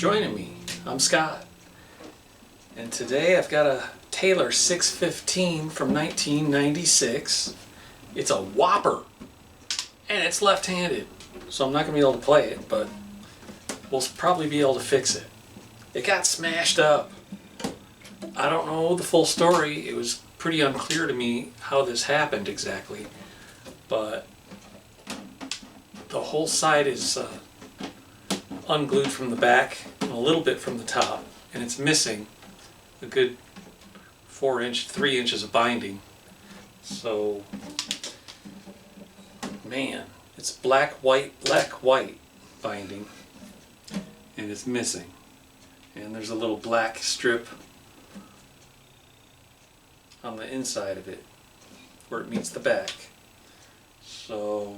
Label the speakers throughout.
Speaker 1: joining me. I'm Scott, and today I've got a Taylor 615 from 1996. It's a whopper, and it's left-handed, so I'm not going to be able to play it, but we'll probably be able to fix it. It got smashed up. I don't know the full story. It was pretty unclear to me how this happened exactly, but the whole side is unglued from the back and a little bit from the top, and it's missing a good 3 inches of binding. So, man, it's black, white binding, and it's missing. And there's a little black strip on the inside of it where it meets the back. So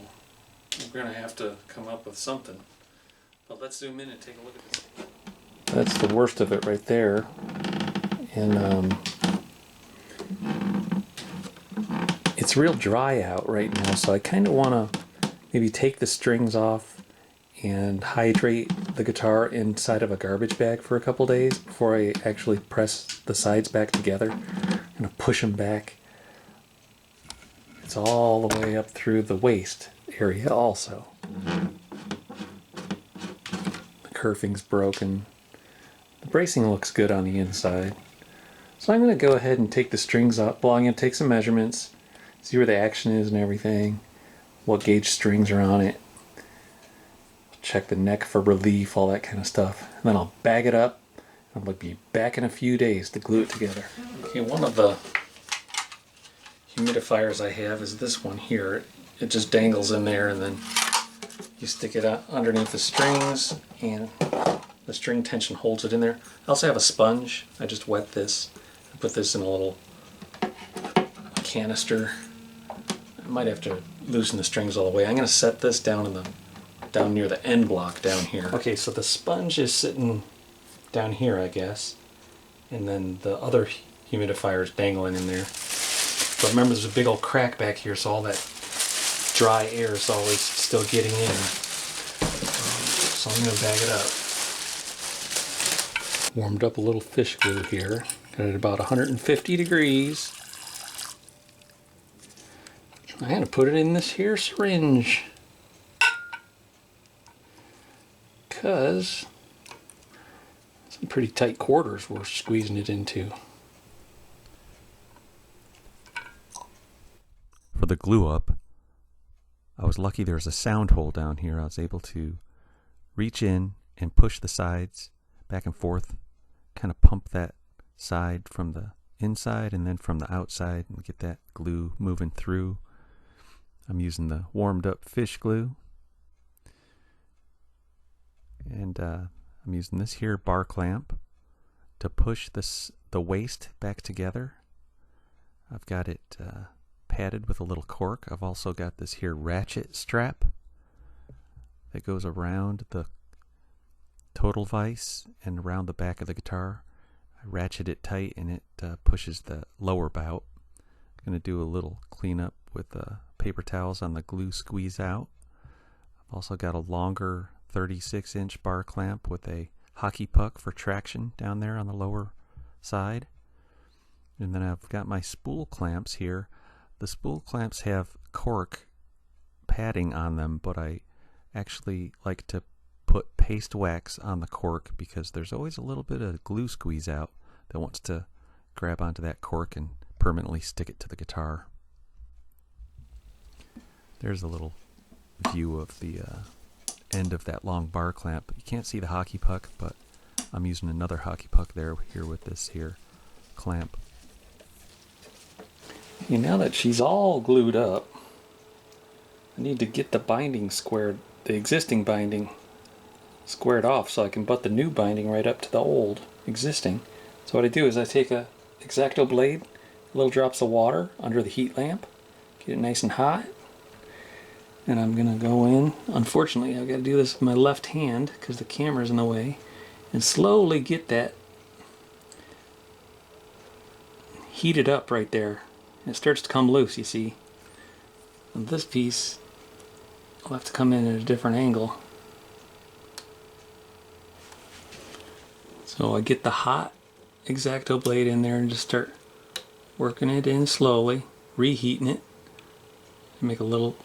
Speaker 1: we're going to have to come up with something. But let's zoom in and take a look at this. That's the worst of it right there. And it's real dry out right now, so I kind of want to maybe take the strings off and hydrate the guitar inside of a garbage bag for a couple days before I actually press the sides back together. I'm going to push them back. It's all the way up through the waist area also. The kerfing's broken. The bracing looks good on the inside. So I'm going to go ahead and take the strings off. Well, I'm going to take some measurements, see where the action is and everything, what gauge strings are on it, check the neck for relief, all that kind of stuff. And then I'll bag it up. I'll be back in a few days to glue it together. Okay, one of the humidifiers I have is this one here. It just dangles in there, and then you stick it underneath the strings, and the string tension holds it in there. I also have a sponge. I just wet this. I put this in a little canister. I might have to loosen the strings all the way. I'm going to set this down near the end block down here. Okay, so the sponge is sitting down here, I guess, and then the other humidifier is dangling in there. But remember, there's a big old crack back here, so all that dry air is always still getting in. So I'm going to bag it up. Warmed up a little fish glue here. Got it about 150 degrees. I'm going to put it in this here syringe, because some pretty tight quarters we're squeezing it into.
Speaker 2: For the glue up, I was lucky there was a sound hole down here. I was able to reach in and push the sides back and forth, kind of pump that side from the inside and then from the outside and get that glue moving through. I'm using the warmed up fish glue, and I'm using this here bar clamp to push the waist back together. I've got it padded with a little cork. I've also got this here ratchet strap that goes around the total vise and around the back of the guitar. I ratchet it tight, and it pushes the lower bout. I'm going to do a little cleanup with paper towels on the glue squeeze out. I've also got a longer 36-inch bar clamp with a hockey puck for traction down there on the lower side. And then I've got my spool clamps here. The spool clamps have cork padding on them, but I actually like to put paste wax on the cork because there's always a little bit of glue squeeze out that wants to grab onto that cork and permanently stick it to the guitar. There's a little view of the end of that long bar clamp. You can't see the hockey puck, but I'm using another hockey puck here with this here clamp.
Speaker 1: Okay, now that she's all glued up, I need to get the binding squared, the existing binding squared off so I can butt the new binding right up to the old existing. So what I do is I take a X-Acto blade, little drops of water under the heat lamp, get it nice and hot, and I'm going to go in. Unfortunately, I've got to do this with my left hand because the camera's in the way, and slowly get that heated up right there. And it starts to come loose, you see. And this piece will have to come in at a different angle. So I get the hot X-Acto blade in there and just start working it in slowly, reheating it. Make a little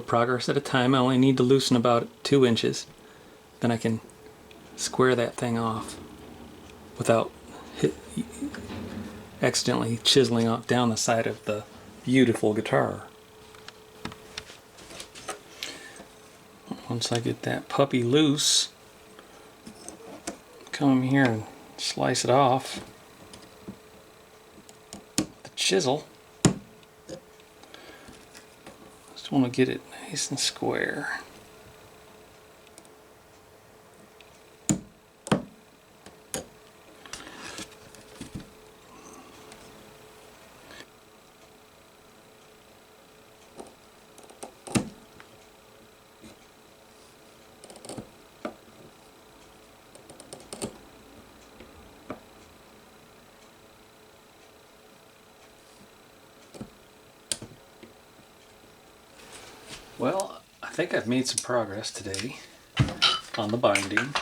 Speaker 1: progress at a time. I only need to loosen about 2 inches. Then I can square that thing off without accidentally chiseling off down the side of the beautiful guitar. Once I get that puppy loose, come here and slice it off with the chisel. Just want to get it nice and square. Well, I think I've made some progress today on the binding.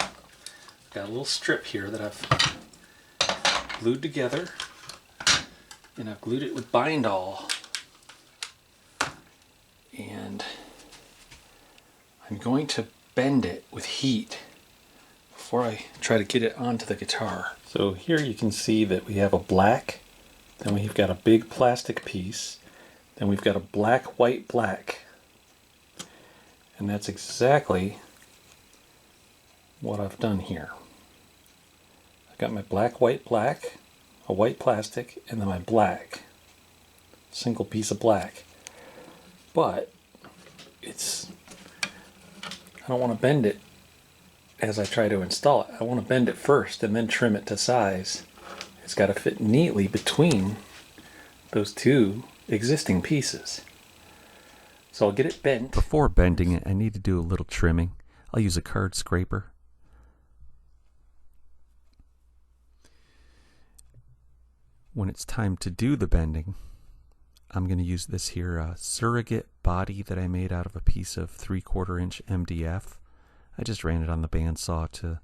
Speaker 1: Got a little strip here that I've glued together, and I've glued it with Bind-All. And I'm going to bend it with heat before I try to get it onto the guitar. So here you can see that we have a black, then we've got a big plastic piece, then we've got a black, white, black. And that's exactly what I've done here. I've got my black, white, black, a white plastic, and then my black. Single piece of black. But I don't want to bend it as I try to install it. I want to bend it first and then trim it to size. It's got to fit neatly between those two existing pieces. So I'll get it bent.
Speaker 2: Before bending it, I need to do a little trimming. I'll use a card scraper. When it's time to do the bending, I'm going to use this here surrogate body that I made out of a piece of 3/4 inch MDF. I just ran it on the bandsaw to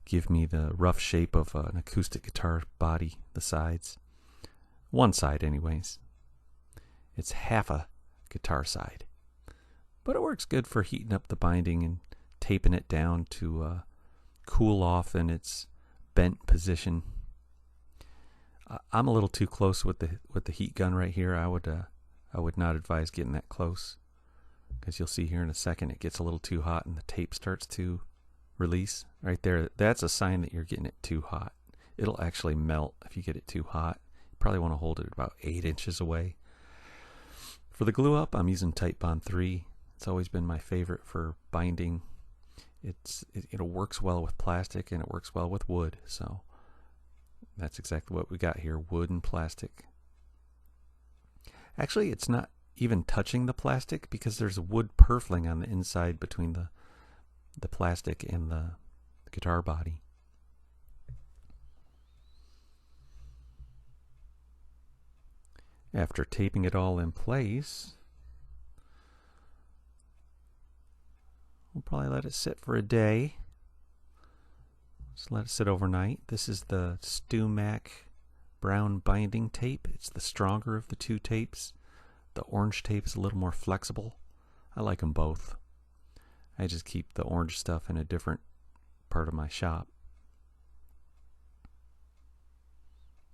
Speaker 2: give me the rough shape of an acoustic guitar body, the sides. One side anyways. It's half a guitar side. But it works good for heating up the binding and taping it down to cool off in its bent position. I'm a little too close with the heat gun right here. I would not advise getting that close, because you'll see here in a second it gets a little too hot and the tape starts to release. Right there, that's a sign that you're getting it too hot. It'll actually melt if you get it too hot. You probably want to hold it about 8 inches away. For the glue up, I'm using Titebond 3. It's always been my favorite for binding. It works well with plastic and it works well with wood, so that's exactly what we got here, wood and plastic. Actually, it's not even touching the plastic because there's wood purfling on the inside between the plastic and the guitar body. After taping it all in place, we'll probably let it sit for a day. Just let it sit overnight. This is the StewMac brown binding tape. It's the stronger of the two tapes. The orange tape is a little more flexible. I like them both. I just keep the orange stuff in a different part of my shop.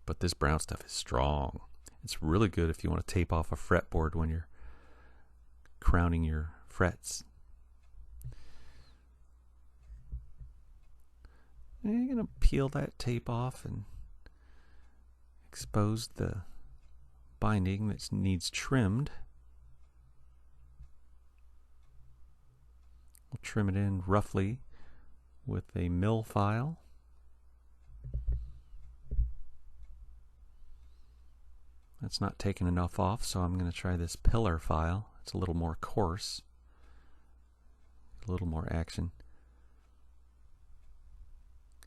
Speaker 2: But this brown stuff is strong. It's really good if you want to tape off a fretboard when you're crowning your frets. And you're going to peel that tape off and expose the binding that needs trimmed. We'll trim it in roughly with a mill file. That's not taking enough off, so I'm going to try this pillar file. It's a little more coarse, a little more action.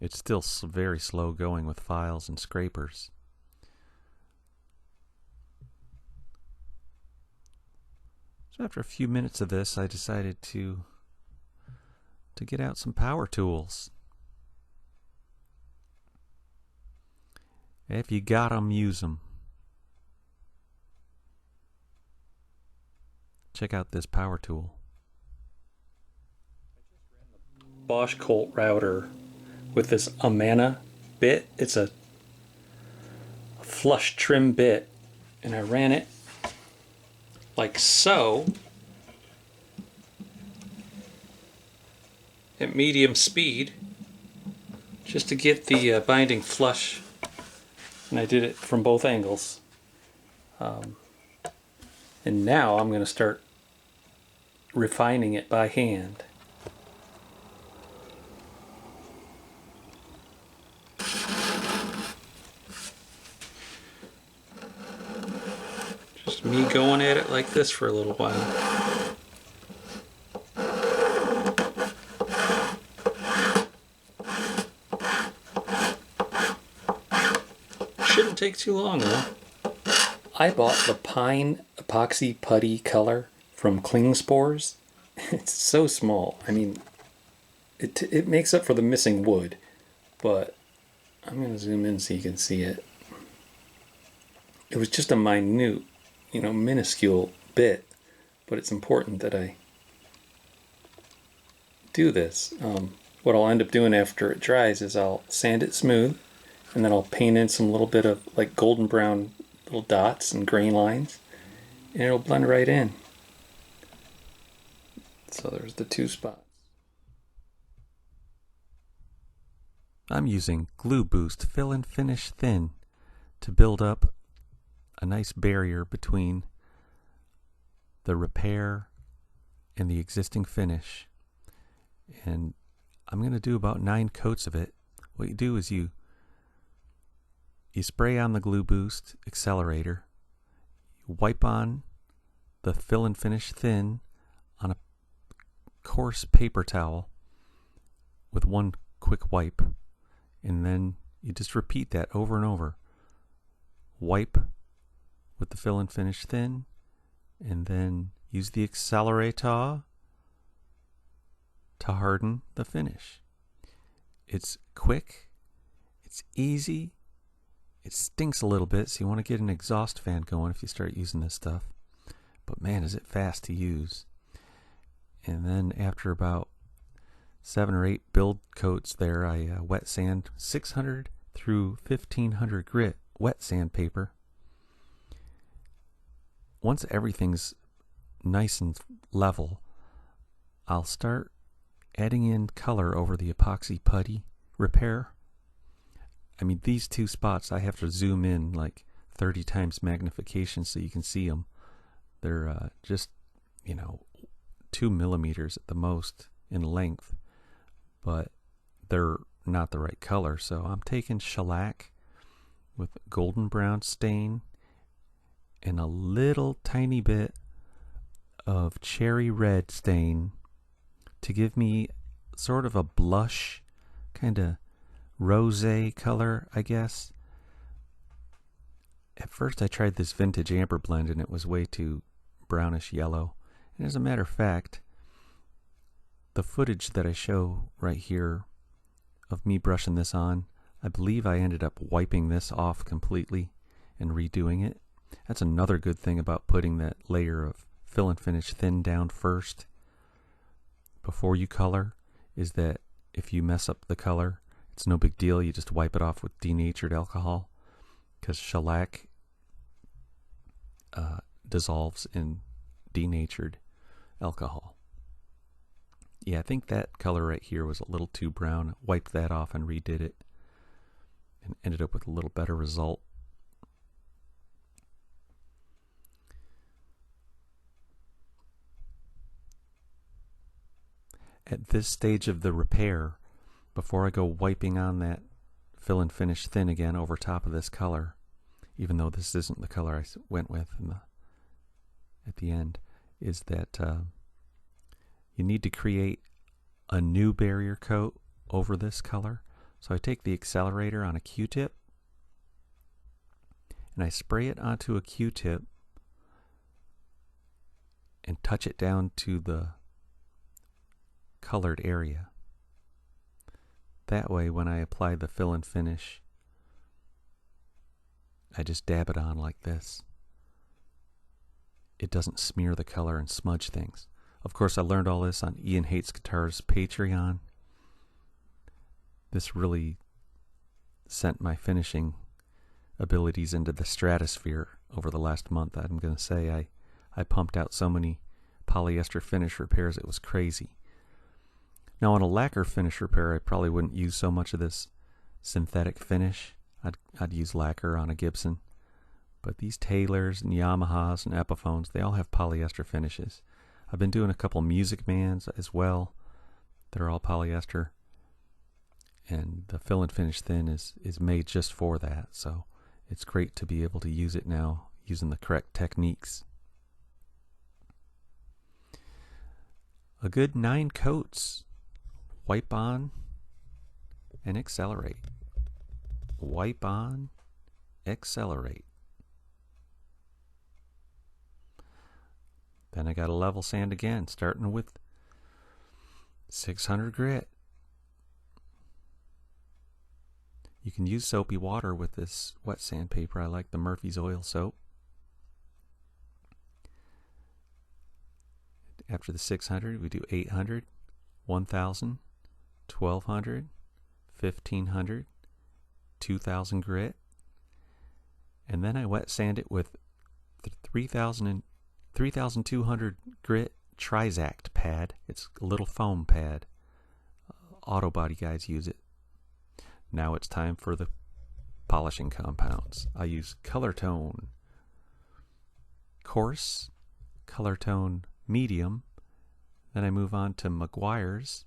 Speaker 2: It's still very slow going with files and scrapers. So after a few minutes of this, I decided to get out some power tools. If you got 'em, use 'em. Check out this power tool.
Speaker 1: Bosch Colt router with this Amana bit. It's a flush trim bit, and I ran it like so at medium speed just to get the binding flush, and I did it from both angles. And now I'm going to start refining it by hand. Just me going at it like this for a little while. Shouldn't take too long though. I bought the Pine Epoxy Putty color from Cling Spores. It's so small. I mean, it makes up for the missing wood, but I'm going to zoom in so you can see it. It was just a minute, minuscule bit, but it's important that I do this. What I'll end up doing after it dries is I'll sand it smooth, and then I'll paint in some little bit of like golden brown little dots and grain lines, and it'll blend right in. So there's the two spots.
Speaker 2: I'm using Glue Boost Fill and Finish Thin to build up a nice barrier between the repair and the existing finish. And I'm going to do about 9 coats of it. What you do is you spray on the Glue Boost accelerator, you wipe on the Fill and Finish Thin on a coarse paper towel with one quick wipe, and then you just repeat that over and over. Wipe with the Fill and Finish Thin, and then use the accelerator to harden the finish. It's quick, it's easy, it stinks a little bit, so you want to get an exhaust fan going if you start using this stuff. But man, is it fast to use. And then after about 7 or 8 build coats there, I wet sand 600 through 1500 grit wet sandpaper. Once everything's nice and level, I'll start adding in color over the epoxy putty repair. I mean, these 2 spots I have to zoom in like 30 times magnification so you can see them. They're just, 2 millimeters at the most in length, but they're not the right color. So I'm taking shellac with golden brown stain and a little tiny bit of cherry red stain to give me sort of a blush, kind of rosé color, I guess. At first I tried this vintage amber blend and it was way too brownish yellow. And as a matter of fact, the footage that I show right here of me brushing this on, I believe I ended up wiping this off completely and redoing it. That's another good thing about putting that layer of Fill and Finish Thin down first before you color, is that if you mess up the color, it's no big deal. You just wipe it off with denatured alcohol, because shellac dissolves in denatured alcohol. Yeah, I think that color right here was a little too brown. Wiped that off and redid it and ended up with a little better result. At this stage of the repair, before I go wiping on that Fill and Finish Thin again over top of this color, even though this isn't the color I went with at the end, is that you need to create a new barrier coat over this color. So I take the accelerator on a Q-tip and I spray it onto a Q-tip and touch it down to the colored area. That way when I apply the Fill and Finish I just dab it on like this. It doesn't smear the color and smudge things. Of course, I learned all this on Ian Hates Guitars Patreon. This really sent my finishing abilities into the stratosphere over the last month. I'm going to say I pumped out so many polyester finish repairs, it was crazy. Now on a lacquer finish repair, I probably wouldn't use so much of this synthetic finish. I'd use lacquer on a Gibson. But these Taylors and Yamahas and Epiphones, they all have polyester finishes. I've been doing a couple Music Mans as well. They're all polyester. And the fill and finish thin is made just for that. So it's great to be able to use it now using the correct techniques. A good 9 coats. Wipe on and accelerate. Wipe on, accelerate. Then I got to level sand again, starting with 600 grit. You can use soapy water with this wet sandpaper. I like the Murphy's Oil soap. After the 600, we do 800, 1000, 1200, 1500, 2000 grit. And then I wet sand it with 3200 grit Trizact pad. It's a little foam pad. Auto body guys use it. Now it's time for the polishing compounds. I use Color Tone Coarse, Color Tone Medium. Then I move on to Meguiar's.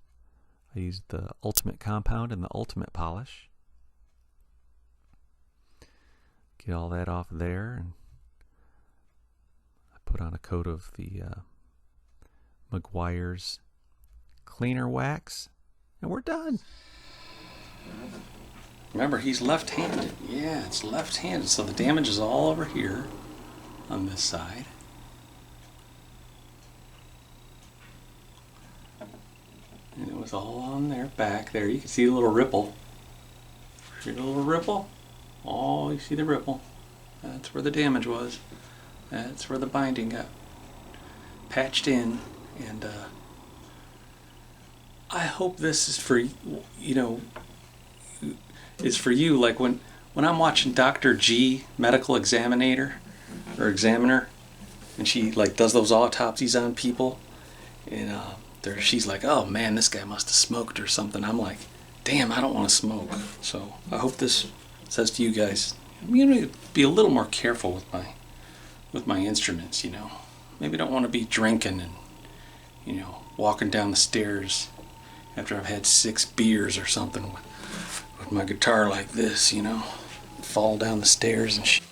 Speaker 2: I use the Ultimate Compound and the Ultimate Polish. Get all that off there, and I put on a coat of the Meguiar's Cleaner Wax, and we're done. Remember, he's left-handed. Yeah, it's left-handed, so the damage is all over here on this side. And it was all on there, back there. You can see the little ripple. See the little ripple? Oh, you see the ripple. That's where the damage was. That's where the binding got patched in. And I hope this is for, is for you. Like when I'm watching Dr. G, medical examiner, and she like does those autopsies on people, and she's like, oh man, this guy must have smoked or something. I'm like, damn, I don't want to smoke. So I hope this says to you guys, I'm going to be a little more careful with my instruments, Maybe don't want to be drinking and, walking down the stairs after I've had 6 beers or something with my guitar like this, fall down the stairs and shit.